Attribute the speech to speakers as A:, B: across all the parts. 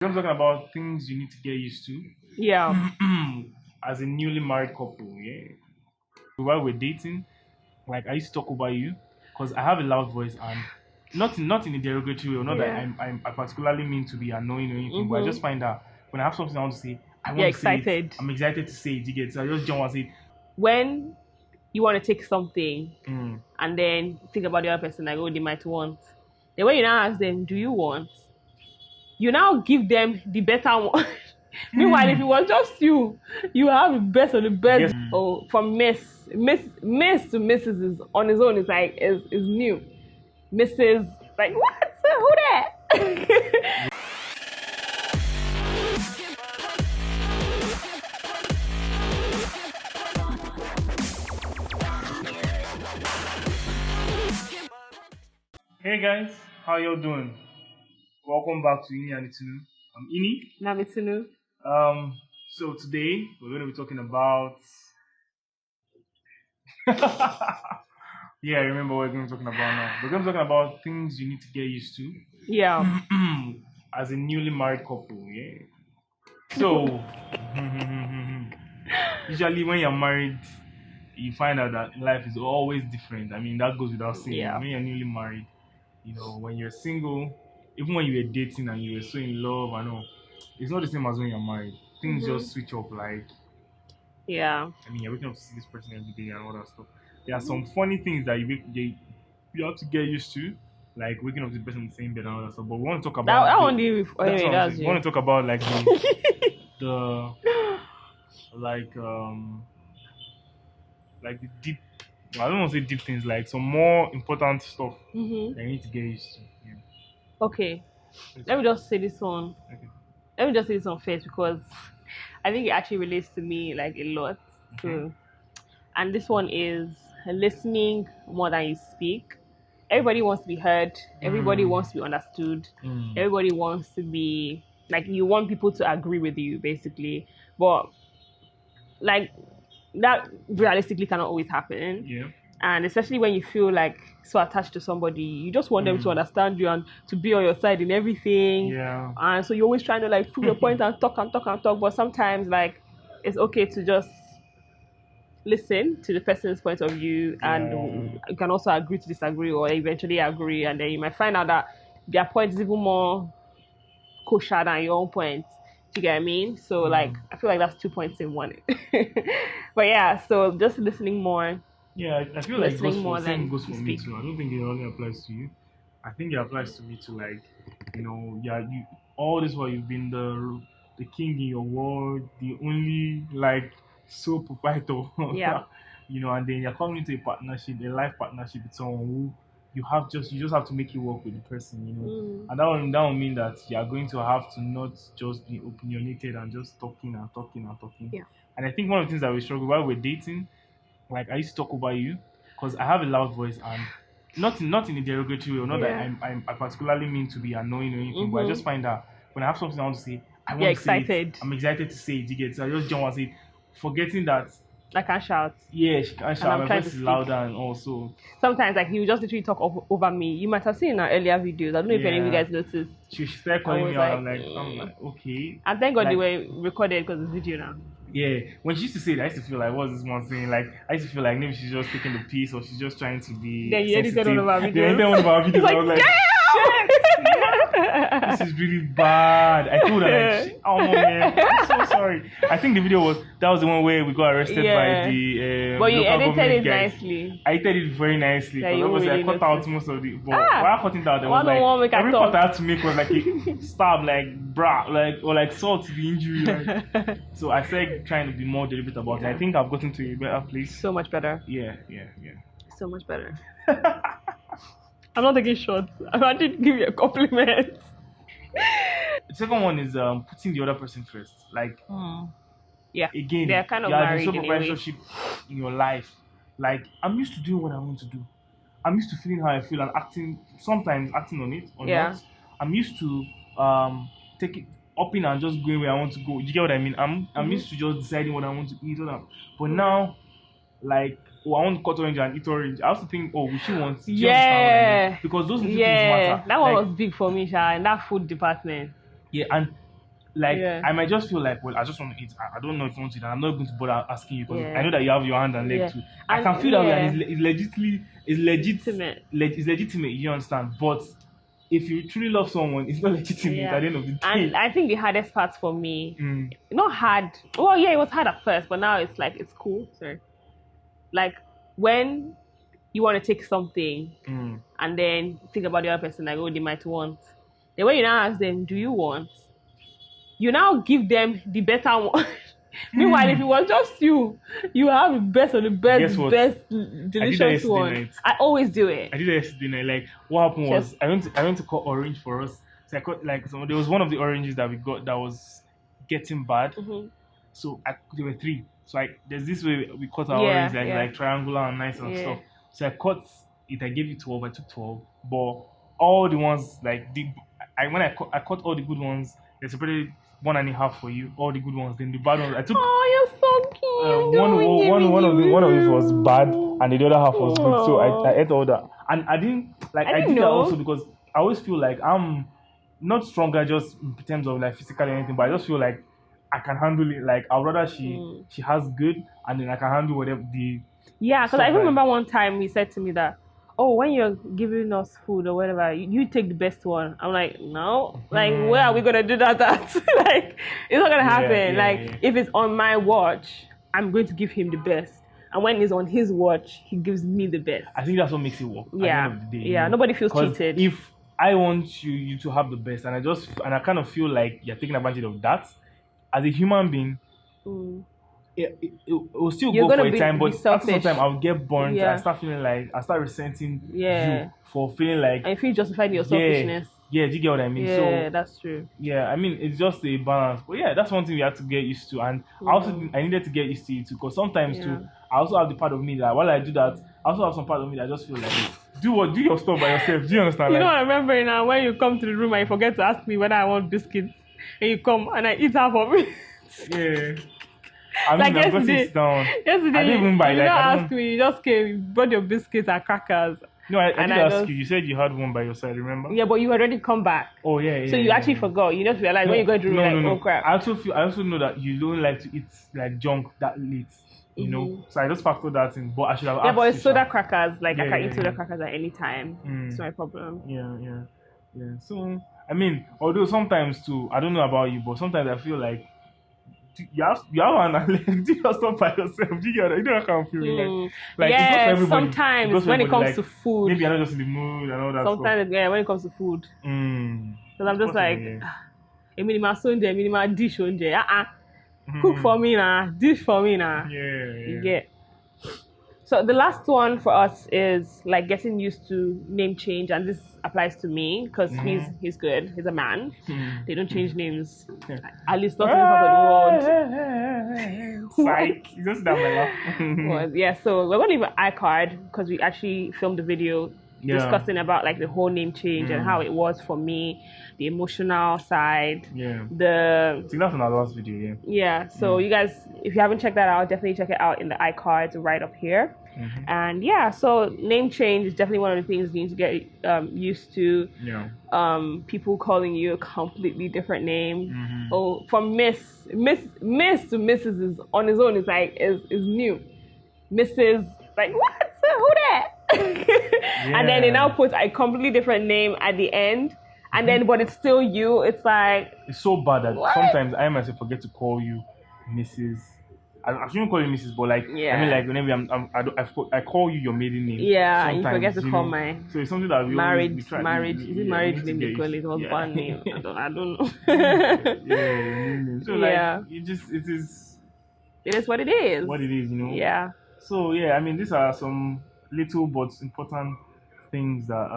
A: I'm talking about things you need to get used to.
B: Yeah.
A: As a newly married couple, yeah. While we're dating, like I used to talk over you because I have a loud voice and not in a derogatory way, or not that
B: Yeah.
A: I particularly mean to be annoying or anything, but I just find that when I have something I want to say, I
B: You're
A: want to say it.
B: excited.
A: I'm excited to say it. You get, so I just jump and say it.
B: When you want to take something
A: Mm.
B: and then think about the other person, like, oh, they might want. Then when you now ask them, do you want? You now give them the better one. Meanwhile, if it was just you, you have the best of the best.
A: Yes.
B: Oh, from Miss to Mrs. is on his own. Is like is new. Mrs. Like what? Who that?
A: Hey guys, how y'all doing? Welcome back to Ini and Itunu. I'm Ini.
B: Namitunu.
A: So today we're going to be talking about. Yeah, I remember what we're going to be talking about now. We're going to be talking about things you need to get used to.
B: Yeah.
A: As a newly married couple, yeah. So usually when you're married, you find out that life is always different. I mean, that goes without saying.
B: Yeah.
A: When you're newly married, when you're single, even when you were dating and you were so in love, I know it's not the same as when you're married. Things just switch up. Like,
B: Yeah.
A: I mean, you're waking up to see this person every day and all that stuff. There are some funny things that you have to get used to, like waking up to the person in the same bed and all that stuff. But we want to talk about
B: That one do
A: that's
B: anyway,
A: what I'm
B: that's
A: saying. We
B: you.
A: want to talk about like the like like the deep. I don't want to say deep things, like some more important stuff that you need to get used to. Yeah.
B: Okay. Let me just say this one.
A: Okay.
B: Let me just say this one first because I think it actually relates to me like a lot. So, and this one is listening more than you speak. Everybody wants to be heard. Everybody wants to be understood. Everybody wants to be like you want people to agree with you basically. But like that realistically cannot always happen.
A: Yeah.
B: And especially when you feel like so attached to somebody, you just want them to understand you and to be on your side in everything.
A: Yeah.
B: And so you're always trying to like prove your point and talk and talk and talk. But sometimes like it's okay to just listen to the person's point of view, and you can also agree to disagree or eventually agree, and then you might find out that their point is even more kosher than your own point. Do you get what I mean? So like I feel like that's 2 points in one. But yeah, so just listening more.
A: Yeah, I feel like
B: Listening more
A: same
B: than
A: goes for
B: you
A: me
B: speak.
A: too. I don't think it only applies to you. I think it applies to me too. Like, yeah, you all this while you've been the king in your world, the only like sole proprietor.
B: Yeah.
A: And then you're coming into a partnership, a life partnership with someone who you just have to make it work with the person. And that will mean that you are going to have to not just be opinionated and just talking and talking and talking.
B: Yeah.
A: And I think one of the things that we struggle while we're dating, like I used to talk over you because I have a loud voice and not in a derogatory way, or not that
B: Yeah.
A: I particularly mean to be annoying or anything, but I just find that when I have something I want to say, I
B: You're
A: want to say it.
B: excited.
A: I'm excited to say it. You get, so I just jump and say it, forgetting that
B: I can't shout.
A: yeah, she can shout.
B: I'm
A: My
B: trying
A: voice
B: to
A: is
B: speak.
A: louder, and also
B: Sometimes like he will just literally talk over me. You might have seen in our earlier videos. I don't know if any of you
A: yeah,
B: guys noticed.
A: she started
B: I
A: calling
B: was
A: me out.
B: like,
A: I'm like, okay.
B: and thank God they
A: Like,
B: were recorded because it's video now.
A: yeah, when she used to say it, I used to feel like, what's this one saying? Like, I used to feel like maybe she's just taking the piece or she's just trying to be
B: Then you edited
A: sensitive.
B: one of our
A: Then
B: videos.
A: I edited one of our videos. I was like,
B: Damn!
A: this is really bad. I told her like, oh man, I'm so sorry. I think the video was the one where we got arrested
B: Yeah.
A: by the
B: But you
A: local
B: edited
A: government
B: it
A: guys.
B: nicely.
A: I edited it very nicely
B: Yeah,
A: because
B: you
A: obviously
B: really
A: I cut out
B: noticed.
A: most of the. But while cutting it out, there was
B: One on one make
A: like
B: I
A: every
B: talk.
A: cut I had to make was like a stab, like bra, like or like salt to the injury. Like. So I started trying to be more deliberate about it. I think I've gotten to a better place.
B: So much better.
A: Yeah.
B: So much better. I'm not taking shots. I'm actually giving you a compliment.
A: The second one is putting the other person first. Like
B: Yeah.
A: again,
B: They're kind of
A: you are the
B: married
A: sole
B: in a way.
A: proprietorship in your life. Like I'm used to doing what I want to do. I'm used to feeling how I feel and acting. Sometimes acting on it or
B: Yeah.
A: not. I'm used to take it up in and just going where I want to go. You get what I mean? I'm used to just deciding what I want to eat. All that. But now, like, I want to cut orange and eat orange. I also think, will she want? Do you understand what I mean? Because those little things matter.
B: That one
A: Like,
B: was big for me, Sha, in that food department.
A: yeah, and like
B: Yeah.
A: I might just feel like, well, I just want to eat. I don't know if you want to eat, and I'm not going to bother asking you because
B: Yeah.
A: I know that you have your hand and leg
B: Yeah.
A: too. I
B: And
A: can feel that way,
B: yeah.
A: and it's
B: Legitimate.
A: it's legitimate. You understand? But if you truly love someone, it's not legitimate
B: Yeah.
A: at the end of the day.
B: And I think the hardest part for me,
A: Mm.
B: not hard. Well, yeah, it was hard at first, but now it's like it's cool. Sorry. Like when you want to take something
A: Mm.
B: and then think about the other person, like, oh, they might want. Then when you now ask them, do you want? You now give them the better one. Meanwhile, if it was just you, you have the best of the best,
A: Guess what?
B: best
A: I did that
B: delicious
A: yesterday
B: one.
A: night.
B: I always do it.
A: I did that yesterday night. Like what happened was
B: Just-
A: I went to cut orange for us. So I cut like there was one of the oranges that we got that was getting bad.
B: Mhm.
A: So there were three. So there's this way we cut our
B: Yeah,
A: orange
B: yeah.
A: like triangular and nice and
B: Yeah.
A: stuff. So I cut it. I gave you 12. I took 12, but all the ones like when I cut all the good ones. They separated 1.5 for you. All the good ones. Then the bad ones I took.
B: Oh, you're so cute.
A: One of it was bad, and the other half was good. So I ate all that, and I didn't I did that
B: know.
A: also because I always feel like I'm not stronger just in terms of like physically or anything, but I just feel like I can handle it. Like I'd rather she has good, and then I can handle whatever the.
B: Yeah, because
A: stuff
B: I even
A: like-
B: remember one time he said to me that, oh, when you're giving us food or whatever, you take the best one. I'm like, no. Like, where are we going to do that at? Like, it's not going to happen. If it's on my watch, I'm going to give him the best. And when it's on his watch, he gives me the best.
A: I think that's what makes it work.
B: Yeah.
A: At the end of the day,
B: Yeah, nobody feels
A: 'Cause
B: cheated.
A: If I want you to have the best, and I kind of feel like you're taking advantage of that, as a human being, it will still
B: You're
A: go for
B: gonna
A: a
B: be
A: time, but after some
B: selfish.
A: time I'll get burnt.
B: Yeah.
A: I start feeling like I start resenting
B: Yeah.
A: you for feeling like
B: And you feel justified in your selfishness.
A: yeah, do you get what I mean?
B: Yeah,
A: So
B: that's true.
A: yeah, I mean it's just a balance. But yeah, that's one thing we have to get used to, and I needed to get used to it too, because sometimes too I also have the part of me that while I do that, I also have some part of me that just feel like do your stuff by yourself. Do you understand?
B: You
A: Like,
B: know what I remember now? When you come to the room and you forget to ask me whether I want biscuits, and you come and I eat half of it.
A: yeah. I mean,
B: Like
A: I've got
B: yesterday,
A: it down.
B: yesterday
A: I didn't even buy
B: you
A: like
B: don't
A: I
B: ask
A: don't.
B: me, you just came, you brought your biscuits and crackers.
A: No, I
B: and
A: did
B: I
A: ask
B: just-
A: you. You said you had one by your side. Remember?
B: Yeah, but you already come back.
A: Oh yeah.
B: So you
A: yeah,
B: actually
A: yeah.
B: forgot. You just realize when you go to the room, oh crap.
A: I also know that you don't like to eat like junk that late. You know, so I just factor that in. But I should have asked.
B: Yeah, but it's
A: you,
B: soda
A: Sha.
B: crackers. Like I
A: Yeah,
B: can
A: yeah,
B: eat soda
A: yeah.
B: crackers at any time.
A: Mm.
B: It's my problem.
A: Yeah. So I mean, although sometimes too, I don't know about you, but sometimes I feel like you have an do your stuff by yourself. Do you get it? You know that kind of feeling like it's not for
B: Yeah,
A: everybody.
B: sometimes
A: It's not for
B: when it
A: everybody,
B: comes to
A: like,
B: food,
A: maybe you're not just in the mood and all that
B: sometimes yeah, when it comes to food,
A: stuff. Mm.
B: because I'm just like,
A: Yeah.
B: a minimal sunday, minimal dish on cook for me now, dish for me now.
A: Yeah.
B: You get. So the last one for us is like getting used to name change, and this applies to me because he's good. He's a man. They don't change names, at least not in this part of the world.
A: Psych. You just down my laugh.
B: Well, yeah, so we're gonna leave an iCard because we actually filmed a video discussing about like the whole name change and how it was for me, the emotional side,
A: Yeah.
B: the
A: I think that's on our last video,
B: so you guys, if you haven't checked that out, definitely check it out in the iCards right up here. And yeah, so name change is definitely one of the things you need to get used to.
A: Yeah.
B: People calling you a completely different name. Oh, from Miss to Mrs. is on his own is like is new. Mrs. like what? Who that? And then they now put a completely different name at the end, and then but it's still you. It's like
A: It's so bad that
B: What?
A: sometimes I myself forget to call you Mrs. I shouldn't call you Mrs. But like I mean, like whenever I call you your maiden name.
B: yeah, and you
A: sometimes,
B: forget to call
A: know.
B: my
A: So it's something that we
B: married
A: always, we try,
B: marriage.
A: we-
B: Is
A: we-
B: it
A: we
B: marriage
A: need to
B: name
A: get
B: they call it?
A: used-
B: It was
A: yeah.
B: band name. I don't know.
A: Yeah. So like it is
B: It is what it is.
A: what it is, you know.
B: Yeah.
A: So yeah, I mean these are some little but important things that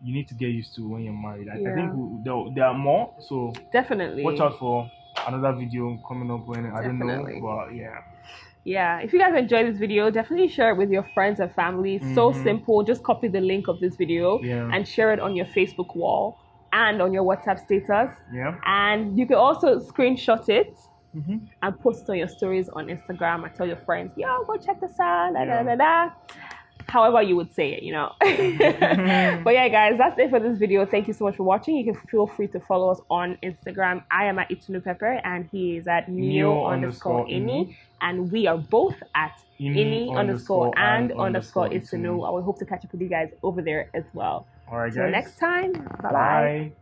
A: you need to get used to when you're married. I think there are more. So
B: Definitely.
A: watch out for another video coming up when I don't know,
B: Definitely.
A: but yeah.
B: Yeah, if you guys enjoyed this video, definitely share it with your friends and family. So simple. Just copy the link of this video and share it on your Facebook wall and on your WhatsApp status.
A: Yeah.
B: And you can also screenshot it and post it on your stories on Instagram and tell your friends, yo, go check this out. Da, da, da, da. however you would say it, But yeah, guys, that's it for this video. Thank you so much for watching. You can feel free to follow us on Instagram. I am at Itunu Pepper and he is at Neo_Ini. And we are both at Ini_and_Itunu. I will hope to catch up with you guys over there as well.
A: All right,
B: Till
A: guys.
B: next time. Bye.